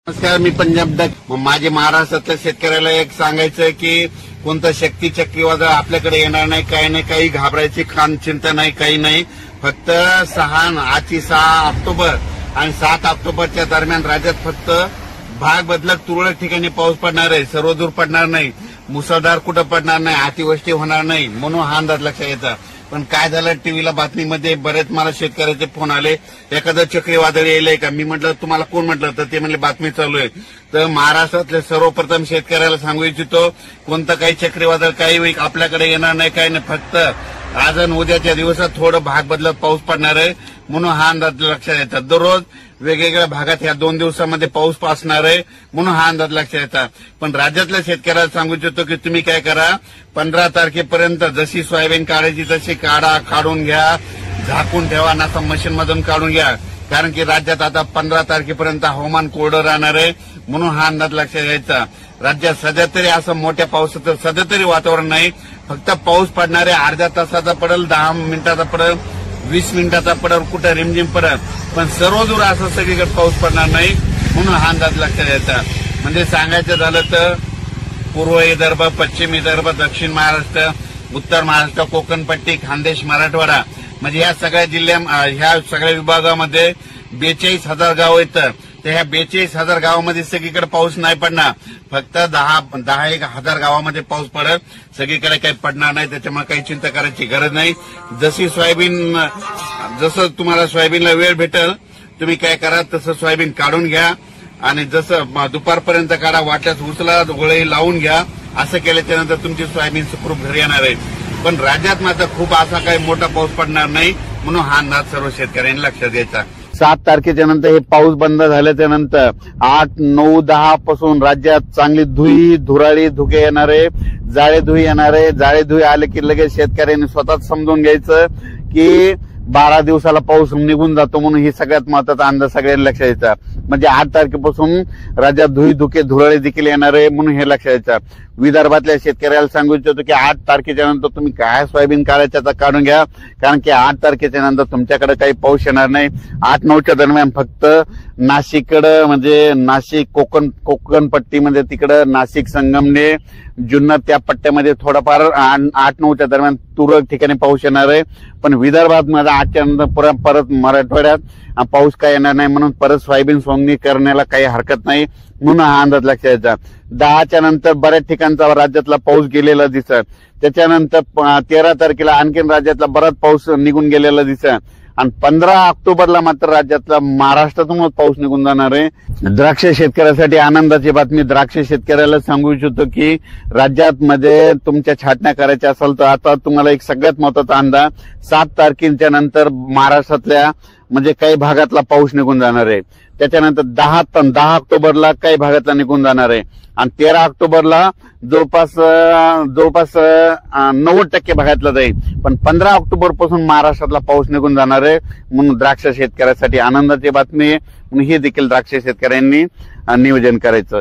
नमस्कार, मी पंजाब डक. माझे महाराष्ट्रातल्या शेतकऱ्याला एक सांगायचं की कोणतं शक्ती चक्रीवादळ आपल्याकडे येणार नाही, काही नाही, काही घाबरायची चिंता नाही, काही नाही. फक्त 6 ऑक्टोबर आणि 7 ऑक्टोबरच्या दरम्यान राज्यात फक्त भाग बदलत तुरळक ठिकाणी पाऊस पडणार आहे. सर्वदूर पडणार नाही, मुसळधार कुठं पडणार नाही, अतिवृष्टी होणार नाही, म्हणून हा अंदाज लक्षात येतात. पण काय झालं, टीव्हीला बातमीमध्ये बरेच मला शेतकऱ्याचे फोन आले, एखादं चक्रीवादळ येईल का. मी म्हटलं तुम्हाला कोण म्हटलं, तर ते म्हणले बातमी चालू आहे. तर महाराष्ट्रातले सर्वप्रथम शेतकऱ्याला सांगू इच्छितो, कोणतं काही चक्रीवादळ काही आपल्याकडे येणार नाही, काही नाही. फक्त आज आणि उद्याच्या दिवसात थोडं भाग बदलत पाऊस पडणार आहे, म्हणून हा अंदाज लक्षात येतात. दररोज वेगवेगळ्या भागात या 2 दिवसामध्ये पाऊस असणार आहे, म्हणून हा अंदाज लक्षात येतात. पण राज्यातल्या शेतकऱ्याला सांगू इच्छितो की तुम्ही काय करा, 15 तारखेपर्यंत जशी सोयाबीन काढायची तशी काढून घ्या, झाकून ठेवा, नासा मशीनमधून काढून घ्या. कारण की राज्यात आता 15 तारखेपर्यंत हवामान कोरडं राहणार आहे, म्हणून हा अंदाज लक्षात यायचा. राज्यात सध्या तरी असं मोठ्या पावसाचं सध्या तरी वातावरण नाही. फक्त पाऊस पडणारे अर्ध्या तासाचा पडेल, 10 मिनिटाचा पडेल, 20 मिनिटाचा पडेल, कुठं रिमझिम पडेल, पण सर्वदूर असं सगळीकडे पाऊस पडणार नाही, म्हणून हा अंदाज लक्षात यायचा. म्हणजे सांगायचं झालं तर पूर्व विदर्भ, पश्चिम विदर्भ, दक्षिण महाराष्ट्र, उत्तर महाराष्ट्र, कोकणपट्टी, खानदेश, मराठवाडा, म्हणजे ह्या सगळ्या ह्या सगळ्या विभागामध्ये 42,000 गाव येतं. तर ह्या 42,000 गावामध्ये सगळीकडे पाऊस नाही पडणार. फक्त 10,000 गावामध्ये पाऊस पडत, सगळीकडे काही पडणार नाही. त्याच्यामुळे काही चिंता करायची गरज नाही. जसं तुम्हाला सोयाबीनला वेळ भेटेल, तुम्ही काय करा, तसं सोयाबीन काढून घ्या आणि जसं दुपारपर्यंत काढा, वाटल्यास उचला, गोळे लावून घ्या. असं केल्याच्या नंतर तुमची सोयाबीन सुखरूप घरी येणार आहे. पण राज्यात मात्र खूप असा काही मोठा पाऊस पडणार नाही, म्हणून हा अंदाज सर्व शेतकऱ्यांनी लक्षात घ्यायचा. 7 तारखेच्या नंतर हे पाऊस बंद झाल्याच्या नंतर 8, 9, 10 पासून राज्यात चांगली धुराळी धुके येणारे, जाळे धुई येणारे. जाळे धुई आले की लगेच शेतकऱ्यांनी स्वतःच समजून घ्यायचं की 12 दिवसाला पाऊस निघून जातो, म्हणून ही सगळ्यात महत्वाचा अंदाज सगळ्यांनी लक्षात यायचा. म्हणजे 8 तारखेपासून राज्यात धुके धुराळे देखील येणार आहे, म्हणून हे लक्षात यायचं. विदर्भातल्या शेतकऱ्याला सांगू इच्छितो की 8 तारखेच्या नंतर तुम्ही काय सोयाबीन काढायचं काढून घ्या, कारण की 8 तारखेच्या नंतर तुमच्याकडे काही पाऊस येणार नाही. 8-9च्या दरम्यान फक्त नाशिककडं, म्हणजे नाशिक कोकणपट्टी, म्हणजे तिकडं नाशिक, संगमनेर, जुन्नर त्या पट्ट्यामध्ये थोडाफार 8-9च्या दरम्यान तुरळक ठिकाणी पाऊस येणार आहे. पण विदर्भात माझा 8च्या नंतर परत मराठवाड्यात पाऊस काय येणार नाही, म्हणून परत सोयाबीन सोंगणी करण्याला काही हरकत नाही, म्हणून हा अंदाज लक्षात यायचा. 10च्या नंतर बऱ्याच ठिकाणचा राज्यातला पाऊस गेलेला दिसत. त्याच्यानंतर 13 तारखेला आणखीन राज्यातला बराच पाऊस निघून गेलेला दिसत. आणि 15 ऑक्टोबरला मात्र राज्यातला महाराष्ट्रातूनच पाऊस निघून जाणार आहे. द्राक्ष शेतकऱ्यासाठी आनंदाची बातमी. द्राक्ष शेतकऱ्याला सांगू इच्छितो की राज्यात मध्ये तुमच्या छाटण्या करायच्या असेल तर आता तुम्हाला एक सगळ्यात महत्वाचा अंदाज, 7 तारखेच्या नंतर महाराष्ट्रातल्या म्हणजे काही भागातला पाऊस निघून जाणार आहे. त्याच्यानंतर 10 ऑक्टोबरला काही भागातला निघून जाणार आहे आणि 13 ऑक्टोबरला जवळपास 90% भागातला जाईल. पण 15 ऑक्टोबर पासून महाराष्ट्रातला पाऊस निघून जाणार आहे, म्हणून द्राक्ष शेतकऱ्यासाठी आनंदाची बातमी आहे. म्हणून हे देखील द्राक्ष शेतकऱ्यांनी नियोजन करायचं.